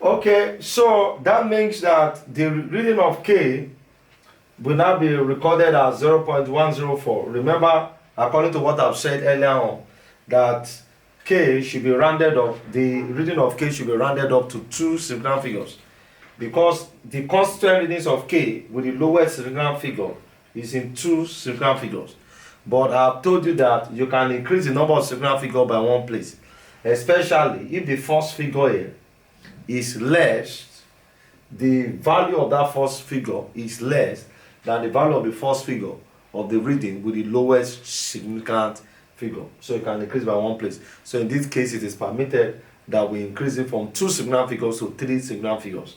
Okay, so that means that the reading of K will now be recorded as 0.104. Remember, according to what I've said earlier on, that K should be rounded up, the reading of K should be rounded up to 2 significant figures, because the constituent readings of K with the lowest significant figure is in 2 significant figures. But I've told you that you can increase the number of significant figures by 1 place, especially if the first figure here is less, the value of that first figure is less than the value of the first figure of the reading with the lowest significant figure. So you can increase by 1 place. So in this case, it is permitted that we increase it from 2 significant figures to 3 significant figures.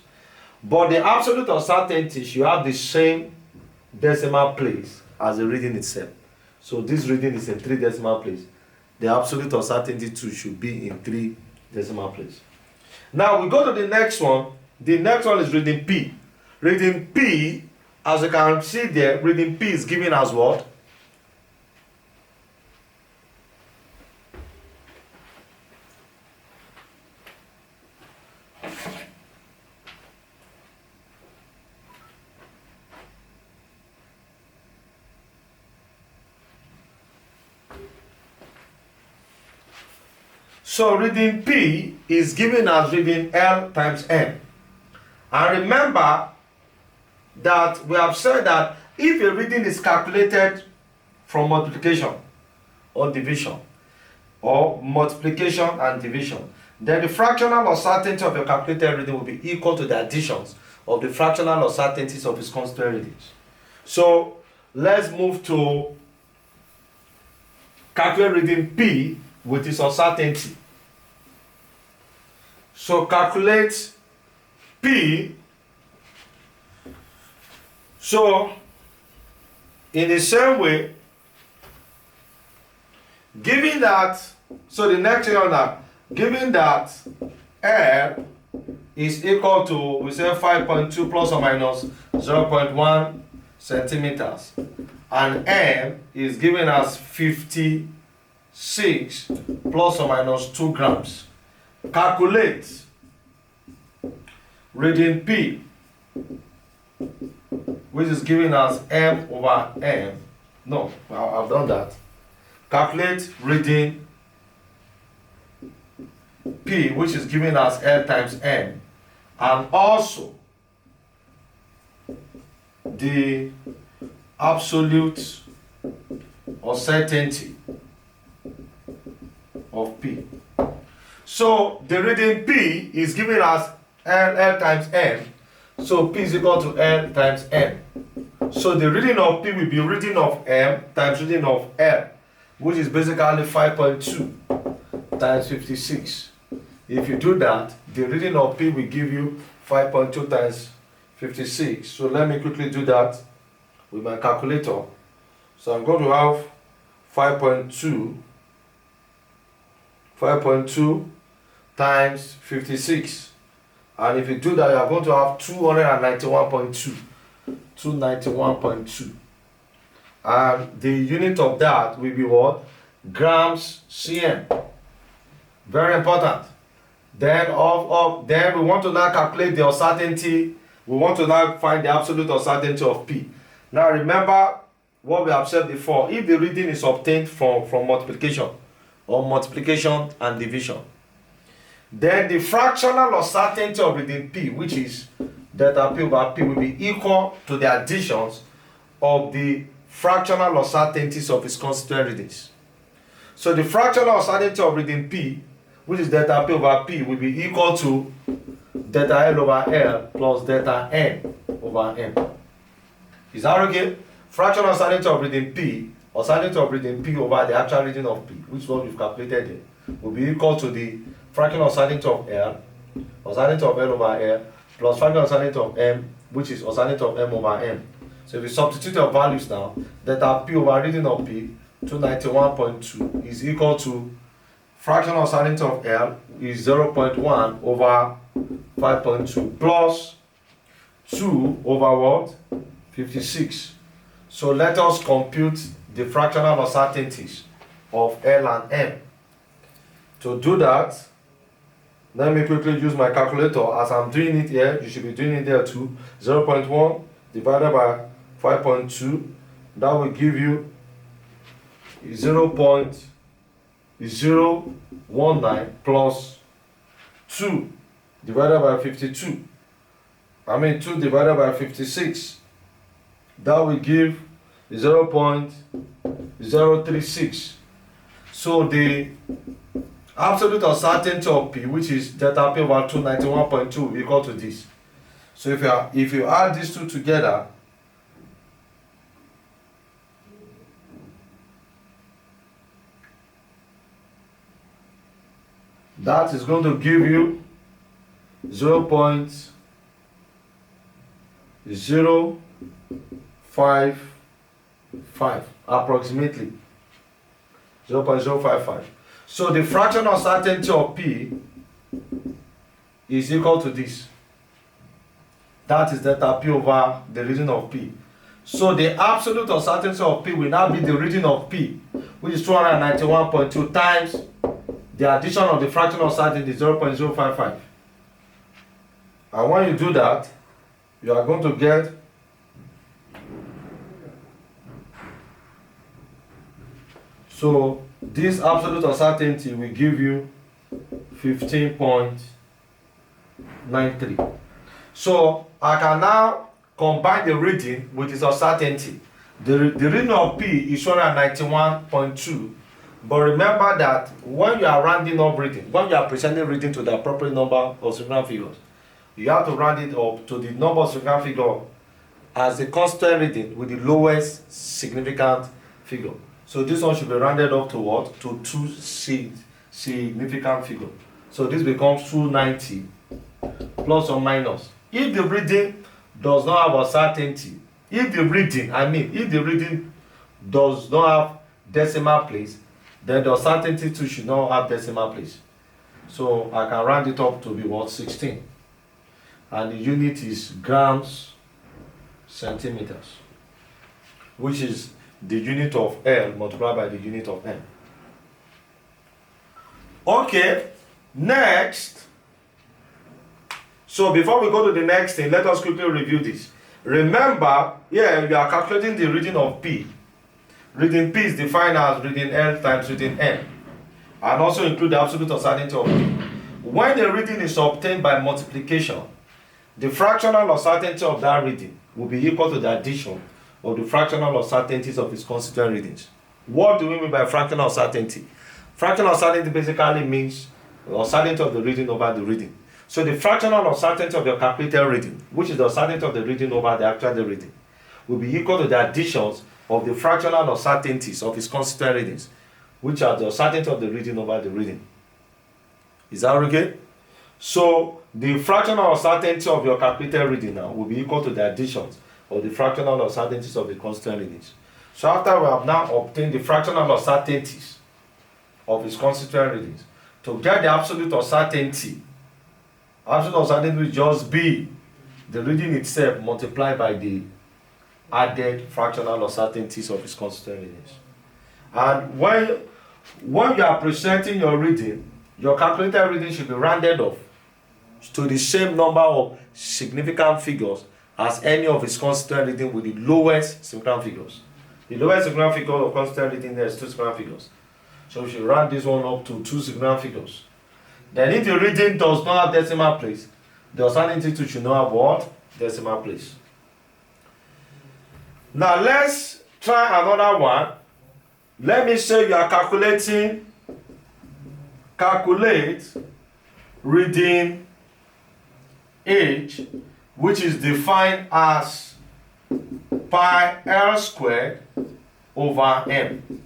But the absolute uncertainty should have the same decimal place as the reading itself. So this reading is in 3 decimal place. The absolute uncertainty too should be in 3 decimal place. Now we go to the next one. The next one is reading P. Reading P, as you can see there, reading P is given as what? So reading P is given as reading L times M. And remember that we have said that if a reading is calculated from multiplication or division, or multiplication and division, then the fractional uncertainty of your calculated reading will be equal to the additions of the fractional uncertainties of its constituent readings. So let's move to calculate reading P with its uncertainty. So calculate P. So in the same way, given that, so the next thing on that, given that L is equal to, we say 5.2 plus or minus 0.1 centimeters, and M is given as 56 plus or minus 2 grams. Calculate reading P, which is given as M over M. No, I've done that. Calculate reading P, which is given as L times M, and also the absolute uncertainty of P. So the reading P is given as L times M. So P is equal to L times M. So the reading of P will be reading of M times reading of L, which is basically 5.2 times 56. If you do that, the reading of P will give you 5.2 times 56. So let me quickly do that with my calculator. So I'm going to have 5.2 times 56, and if you do that, you are going to have 291.2, and the unit of that will be what? Grams cm. Very important. Then then we want to now calculate the uncertainty. We want to now find the absolute uncertainty of P. Now remember what we have said before. If the reading is obtained from multiplication, or multiplication and division, then the fractional uncertainty of reading P, which is delta P over P, will be equal to the additions of the fractional uncertainties of its constituent readings. So the fractional uncertainty of reading P, which is delta P over P, will be equal to delta L over L plus delta N over M. Is that okay? Fractional uncertainty of reading P, uncertainty of reading P over the actual reading of P, which is what we've calculated here, will be equal to the fractional uncertainty of L, uncertainty of L over L, plus fractional uncertainty of M, which is uncertainty of M over M. So if you substitute your values now, delta P over reading of P, 291.2, is equal to fractional uncertainty of L is 0.1 over 5.2 plus 2 over what? 56. So let us compute the fractional uncertainties of L and M. To do that, Let me quickly use my calculator. As I'm doing it here, you should be doing it there too. 0.1 divided by 5.2, that will give you 0.019 plus 2 divided by 52. 2 divided by 56. That will give 0.036. So the absolute uncertainty of P, which is delta P over 291.2, will be equal to this. So if you add these two together, that is going to give you 0.055 approximately. 0.055. So the fractional uncertainty of P is equal to this. That is delta P over the reading of P. So the absolute uncertainty of P will now be the reading of P, which is 291.2 times the addition of the fractional uncertainty, 0.055. And when you do that, you are going to get so this absolute uncertainty will give you 15.93. So I can now combine the reading with its uncertainty. The reading of P is 291.2. But remember that when you are rounding up reading, when you are presenting reading to the appropriate number of significant figures, you have to round it up to the number of significant figure as the constant reading with the lowest significant figure. So this one should be rounded up to what? To 2 significant figure. So this becomes 290 plus or minus. If the reading does not have uncertainty, if the reading does not have decimal place, then the uncertainty too should not have decimal place. So I can round it up to be what? 16. And the unit is grams centimeters, which is the unit of L multiplied by the unit of M. Okay, next. So before we go to the next thing, let us quickly review this. Remember, here we are calculating the reading of P. Reading P is defined as reading L times reading M, and also include the absolute uncertainty of P. When the reading is obtained by multiplication, the fractional uncertainty of that reading will be equal to the addition of the fractional uncertainties of its constituent readings. What do we mean by fractional uncertainty? Fractional uncertainty basically means the uncertainty of the reading over the reading. So the fractional uncertainty of your calculated reading, which is the uncertainty of the reading over the actual reading, will be equal to the additions of the fractional uncertainties of its constituent readings, which are the uncertainty of the reading over the reading. Is that okay? So the fractional uncertainty of your calculated reading now will be equal to the additions of the fractional uncertainties of the constituent readings. So after we have now obtained the fractional uncertainties of its constituent readings, to get the absolute uncertainty will just be the reading itself multiplied by the added fractional uncertainties of its constituent readings. And when you are presenting your reading, your calculated reading should be rounded off to the same number of significant figures as any of its constituent reading with the lowest significant figures. The lowest significant figure of constituent reading there is 2 significant figures. So we should round this one up to 2 significant figures. Then if the reading does not have decimal place, the uncertainty too should not have what? Decimal place. Now let's try another one. Let me say you are calculate reading H, which is defined as pi L squared over M.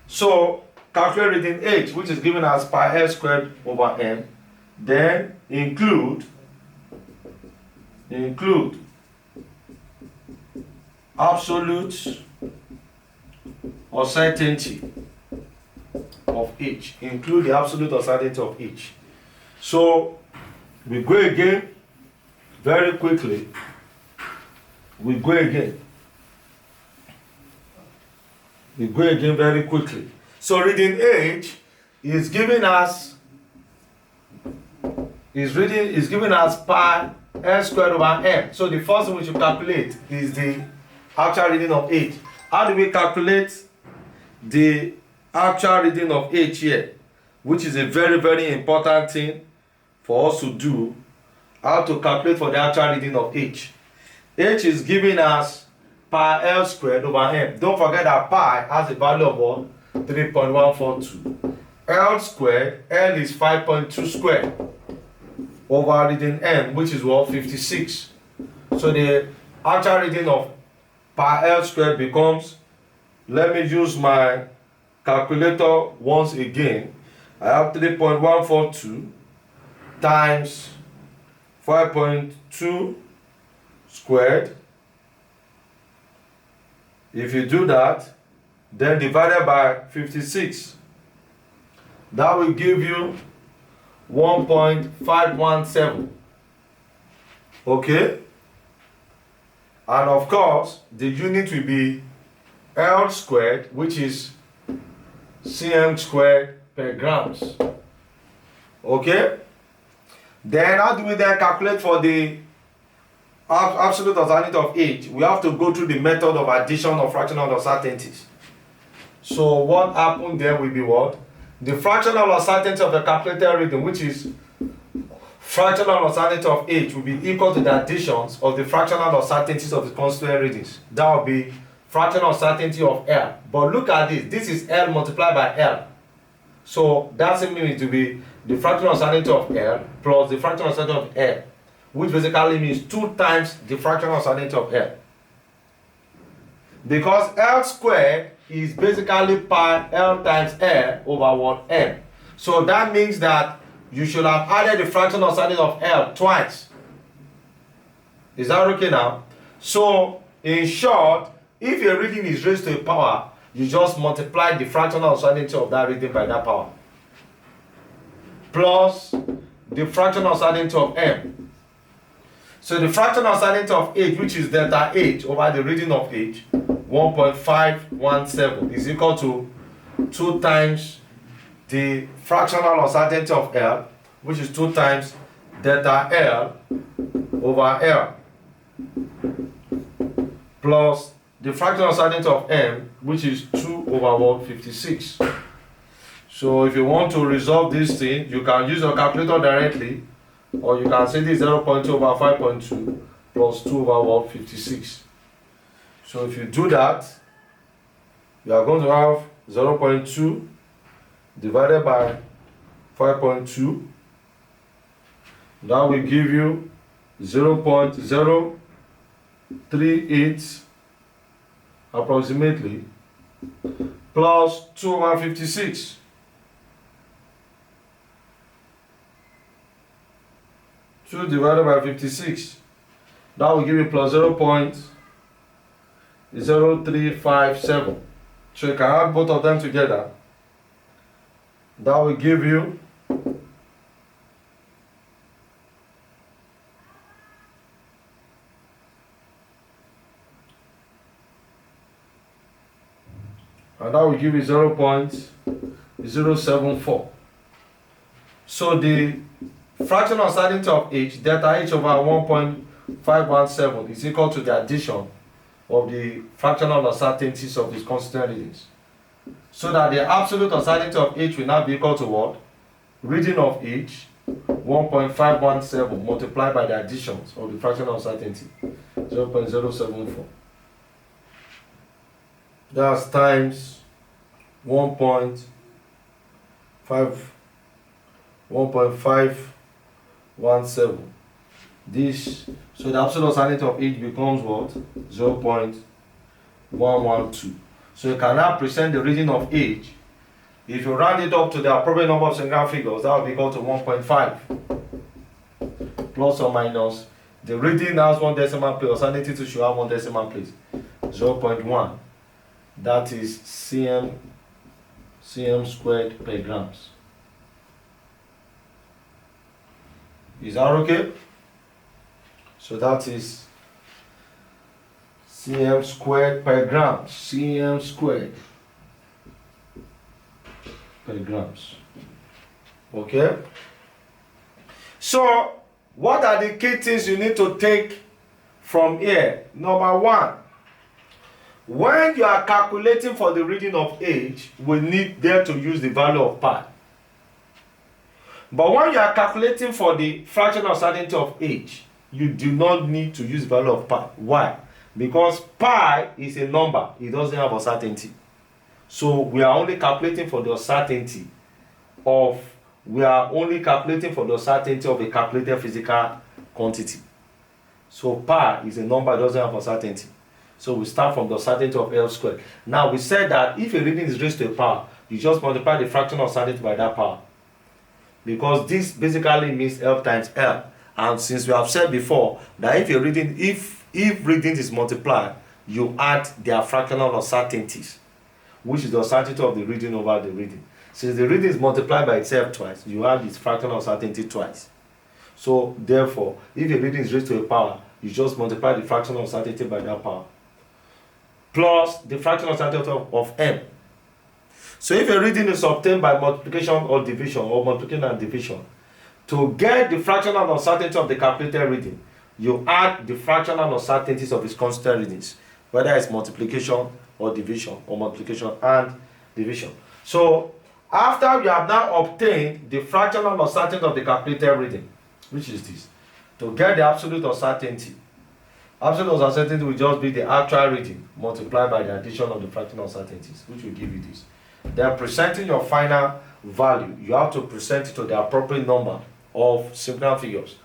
So calculate reading H, which is given as pi L squared over M, then include absolute uncertainty of H. Include the absolute uncertainty of H. So we go again very quickly. We go again very quickly. So reading H is given as is given as pi L squared over m. So the first thing we should calculate is the actual reading of h. How do we calculate the actual reading of h here? Which is a very, very important thing for us to do. How to calculate for the actual reading of h. H is given as pi L squared over m. Don't forget that pi has a value of what? 3.142. L squared, L is 5.2 squared over reading m, which is what? 56. So the actual reading of pi L squared becomes, let me use my calculator once again. I have 3.142 times 5.2 squared. If you do that, then divided by 56, that will give you 1.517. Okay? And of course, the unit will be L squared, which is cm squared per grams. Okay? Then how do we then calculate for the absolute uncertainty of h? We have to go through the method of addition of fractional uncertainties. So what happened there will be what? The fractional uncertainty of the calculated reading, which is fractional uncertainty of h, will be equal to the additions of the fractional uncertainties of the constituent readings. That will be fractional uncertainty of L. But look at this. This is L multiplied by L. So that simply means to be the fractional uncertainty of L plus the fractional uncertainty of L, which basically means 2 times the fractional uncertainty of L. Because L squared is basically pi L times L over what? M. So that means that you should have added the fractional uncertainty of L twice. Is that okay now? So in short, if a reading is raised to a power, you just multiply the fractional uncertainty of that reading by that power, plus the fractional uncertainty of m. So the fractional uncertainty of h, which is delta h over the reading of h, 1.517, is equal to 2 times the fractional uncertainty of L, which is 2 times delta L over L, plus the fractional uncertainty of m, which is 2 over 156. So if you want to resolve this thing, you can use your calculator directly, or you can say this 0.2 over 5.2 plus 2 over 156. So if you do that, you are going to have 0.2 divided by 5.2. That will give you 0.038 approximately, plus 2 over 56. Two divided by 56. That will give you plus 0.0357. So you can add both of them together. That will give you and that will give you 0.074. So the fractional uncertainty of h, delta h over 1.517, is equal to the addition of the fractional uncertainties of these constant readings. So that the absolute uncertainty of h will now be equal to what? Reading of h, 1.517 multiplied by the additions of the fractional uncertainty, 0.074. That's times 1.517. This, so the absolute uncertainty of h becomes what? 0.112. So you can now present the reading of h. If you round it up to the appropriate number of single figures, that will be equal to 1.5 plus or minus. The reading has 1 decimal place, uncertainty to should have 1 decimal place, 0.1. That is cm squared per grams. Is that okay? So that is cm squared per grams. Cm squared per grams. Okay? So, what are the key things you need to take from here? Number one, when you are calculating for the reading of age, we need there to use the value of pi. But when you are calculating for the fraction of certainty of age, you do not need to use the value of pi. Why? Because pi is a number, it doesn't have uncertainty. So we are only calculating for the uncertainty of a calculated physical quantity. So pi is a number, it doesn't have uncertainty. So we start from the uncertainty of L squared. Now we said that if a reading is raised to a power, you just multiply the fraction of uncertainty by that power. Because this basically means L times L. And since we have said before that if reading is multiplied, you add their fractional uncertainties, which is the uncertainty of the reading over the reading. Since the reading is multiplied by itself twice, you add its fractional uncertainty twice. So therefore, if a reading is raised to a power, you just multiply the fractional uncertainty by that power, plus the fractional uncertainty of m. So if a reading is obtained by multiplication or division, or multiplication and division, to get the fractional uncertainty of the calculated reading, you add the fractional uncertainties of its constant readings, whether it's multiplication or division, or multiplication and division. So after you have now obtained the fractional uncertainty of the calculated reading, which is this, to get the absolute uncertainty will just be the actual reading multiplied by the addition of the fractional uncertainties, which will give you this. Then presenting your final value, you have to present it to the appropriate number of significant figures,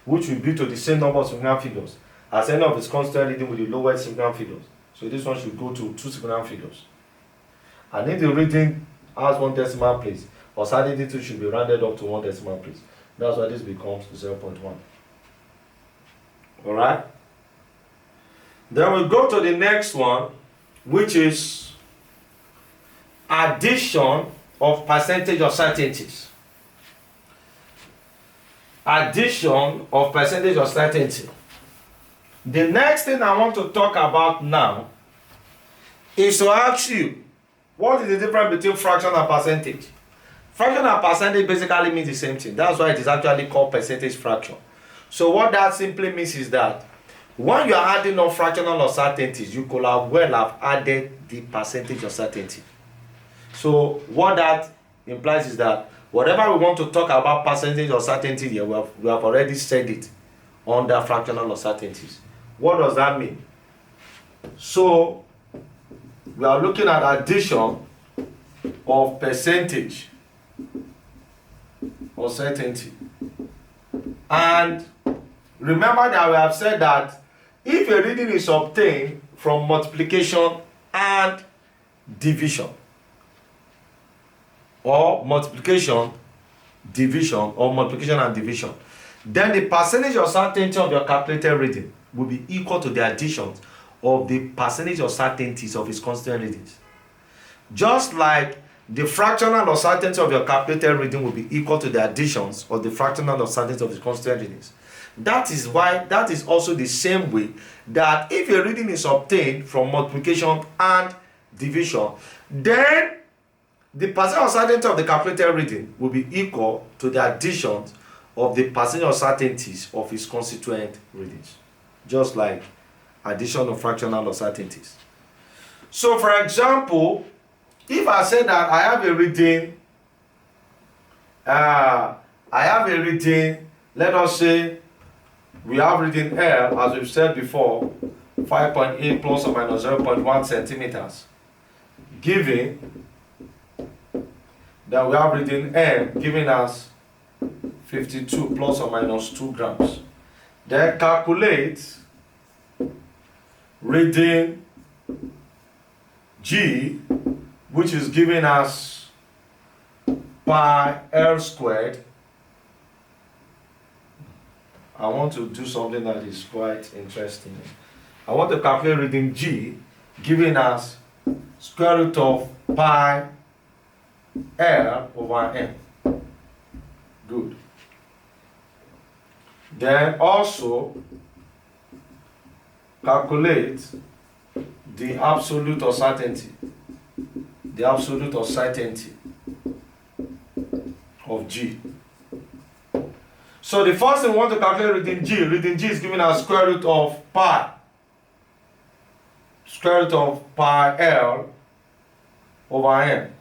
which will be to the same number of significant figures as any of its constant reading with the lowest significant figures. So this one should go to 2 significant figures. And if the reading has 1 decimal place, uncertainty 2 should be rounded up to 1 decimal place. That's why this becomes 0.1. Alright? Then we go to the next one, which is addition of percentage of certainties. Addition of percentage of certainty. The next thing I want to talk about now is to ask you, what is the difference between fraction and percentage? Fraction and percentage basically means the same thing. That's why it is actually called percentage fraction. So what that simply means is that when you are adding up fractional uncertainties, you could have well have added the percentage of certainty. So what that implies is that whatever we want to talk about percentage of certainty here, we have already said it under fractional uncertainties. What does that mean? So we are looking at addition of percentage or certainty. And remember that we have said that if a reading is obtained from multiplication and division, or multiplication, division, or multiplication and division, then the percentage of certainty of your calculated reading will be equal to the addition of the percentage of certainties of its constant readings. Just like the fractional uncertainty of your calculated reading will be equal to the additions of the fractional uncertainty of its constant readings. That is also the same way that if a reading is obtained from multiplication and division, then the percentage uncertainty of the calculated reading will be equal to the addition of the percentage uncertainties of its constituent readings, just like addition of fractional uncertainties. So, for example, if I say that I have a reading, let us say we have reading L, as we've said before, 5.8 plus or minus 0.1 centimeters, giving that we have reading M giving us 52 plus or minus 2 grams. Then calculate reading G, which is giving us pi L squared. I want to do something that is quite interesting. I want to calculate reading G, giving us square root of pi L over M. Good. Then also calculate the absolute uncertainty. The absolute uncertainty of G. So the first thing we want to calculate reading G. Reading G is given as square root of pi. Square root of pi L over N.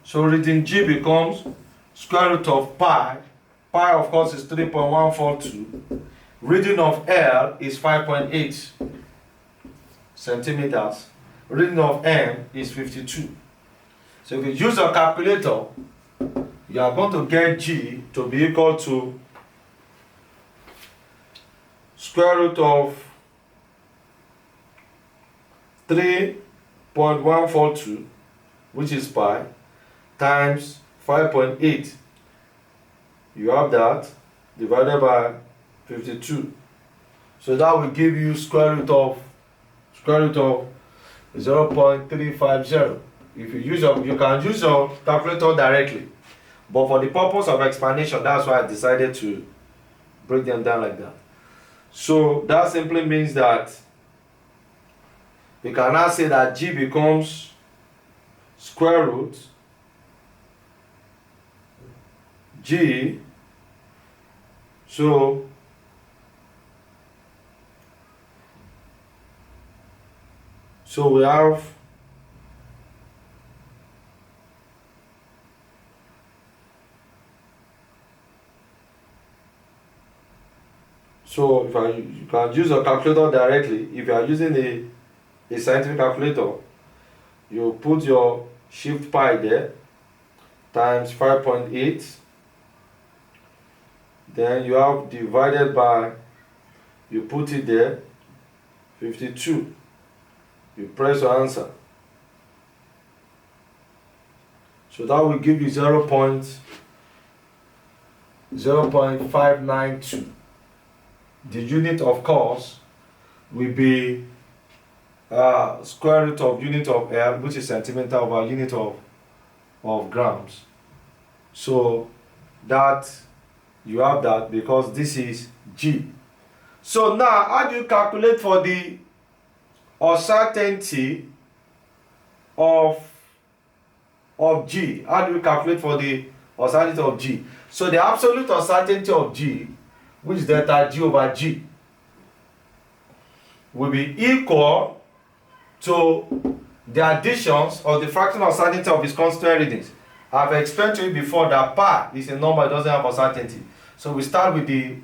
So reading G becomes square root of pi. Pi, of course, is 3.142. Reading of L is 5.8 centimeters. Reading of M is 52. So if you use a calculator, you are going to get G to be equal to square root of 3.142, which is pi, times 5.8. You have that divided by 52. So that will give you square root of 0.350. If you use you can use your calculator directly, but for the purpose of explanation, that's why I decided to break them down like that. So that simply means that we can now say that G becomes square root G. So we have you can use a calculator directly. If you are using a scientific calculator, you put your shift pi there times 5.8, then you have divided by, you put it there, 52. You press your answer. So that will give you 0.592. The unit, of course, will be square root of unit of L, which is centimeter over unit of grams. So that you have that because this is G. So now, how do you calculate for the uncertainty of G? How do you calculate for the uncertainty of G? So the absolute uncertainty of G, which is delta G over G, will be equal to the additions of the fractional uncertainty of its constant readings. I've explained to you before that pi is a number that doesn't have uncertainty. So we start with the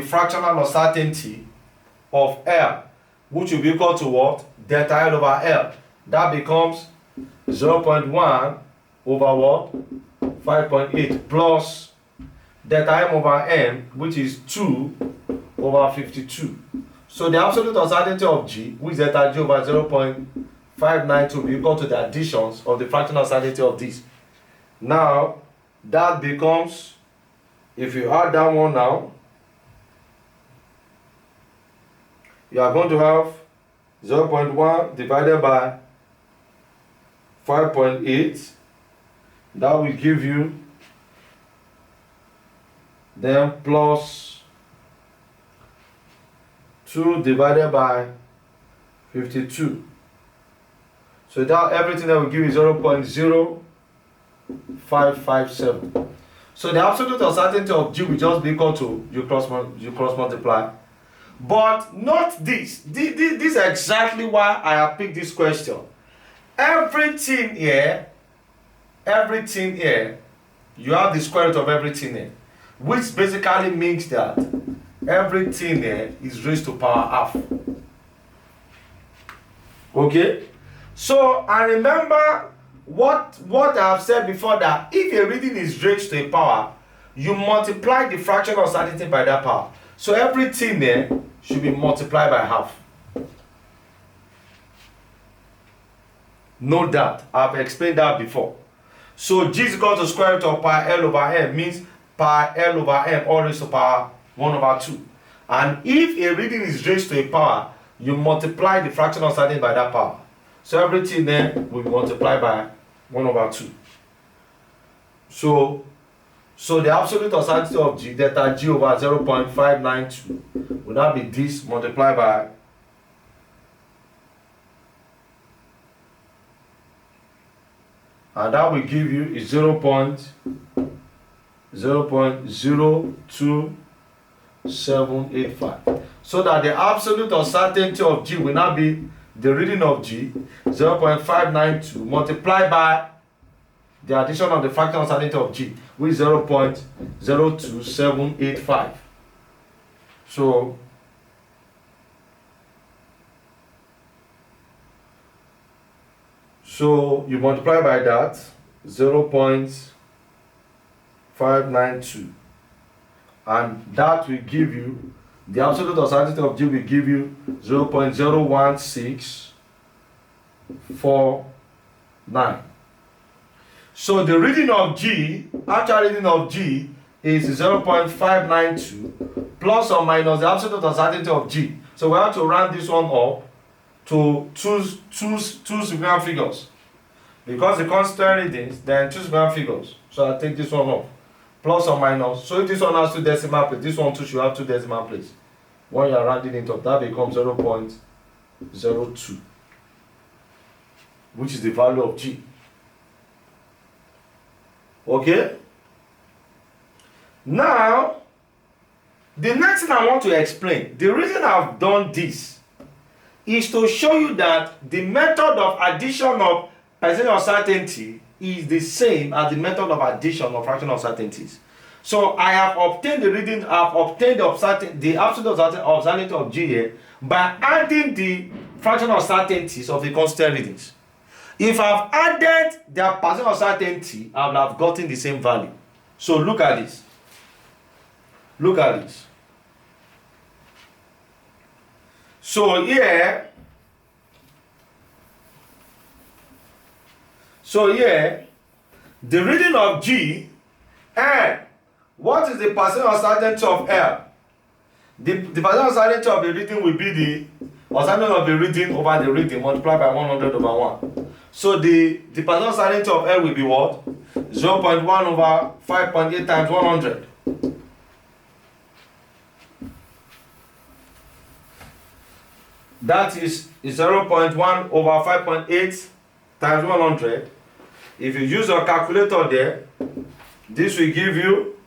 fractional uncertainty of L, which will be equal to what? Delta L over L. That becomes 0.1 over what? 5.8 plus delta M over M, which is 2 over 52. So the absolute uncertainty of G, which is delta G over 0.592, will be equal to the additions of the fractional uncertainty of this. Now, that becomes, if you add that one now, you are going to have 0.1 divided by 5.8. That will give you then plus 2 divided by 52. So that everything that will give you 0.0557. So the absolute uncertainty of G will just be equal to you cross multiply. But not this. This is exactly why I have picked this question. Everything here, you have the square root of everything here, which basically means that everything here is raised to power half. Okay? So, and remember what I have said before, that if a reading is raised to a power, you multiply the fractional uncertainty by that power. So everything there should be multiplied by half. Note that. I've explained that before. So G is equal to square root of pi L over M means pi L over M all raised to power 1 over 2. And if a reading is raised to a power, you multiply the fractional uncertainty by that power. So everything there will be multiplied by 1 over 2. So the absolute uncertainty of G, delta G over 0.592, will now be this multiplied by and that will give you is 0.02785. So that the absolute uncertainty of G will now be the reading of G 0.592 multiplied by the addition of the fractional uncertainty of G, which is 0.02785. So you multiply by that 0.592, and that will give you the absolute uncertainty of G will give you 0.01649. So the reading of G, actual reading of G, is 0.592 plus or minus the absolute uncertainty of G. So we have to round this one up to two significant figures. Because the constant readings, then two significant figures. So I take this one off. Plus or minus. So if this one has two decimal places, this one too should have two decimal places. When you are rounding it up, that becomes 0.02, which is the value of G. Okay? Now, the next thing I want to explain, the reason I've done this is to show you that the method of addition of percentage uncertainty is the same as the method of addition of fractional uncertainties. So I have obtained the reading, I have obtained the absolute uncertainty of G here by adding the fractional uncertainties of the constant readings. If I've added their percent uncertainty, I would have gotten the same value. So look at this. Look at this. So here, the reading of G, and what is the percent uncertainty of L? The percent uncertainty of the reading will be the uncertainty of the reading over the reading multiplied by 100 over 1. So the percent uncertainty of L will be what? 0.1 over 5.8 times 100. That is 0.1 over 5.8 times 100. If you use your calculator there, this will give you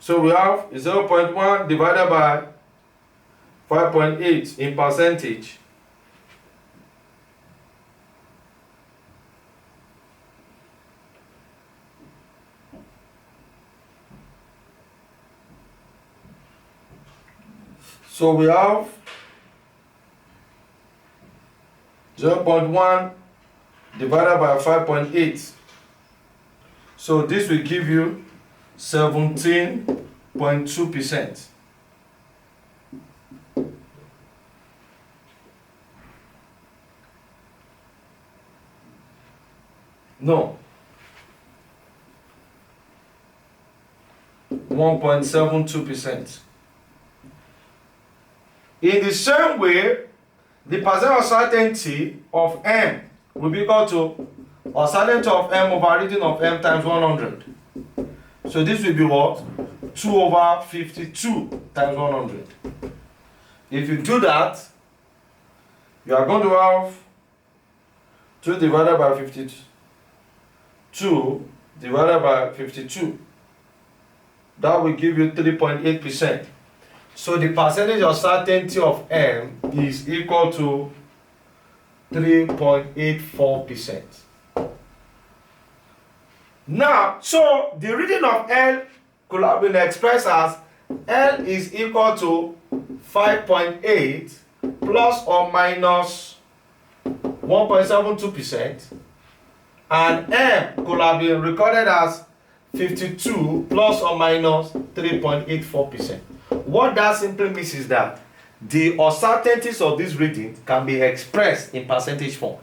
0.1 divided by 5.8 in percentage. So we have 0.1 divided by 5.8. So this will give you 17.2%. No. 1.72%. In the same way, the percent uncertainty of M will be equal to uncertainty of M over reading of M times 100. So this will be what? 2 over 52 times 100. If you do that, you are going to have 2 divided by 52. 2 divided by 52. That will give you 3.8%. So the percentage uncertainty of M is equal to 3.84%. Now, so the reading of L could have been expressed as L is equal to 5.8 plus or minus 1.72%, and M could have been recorded as 52 plus or minus 3.84%. What that simply means is that the uncertainties of this reading can be expressed in percentage form.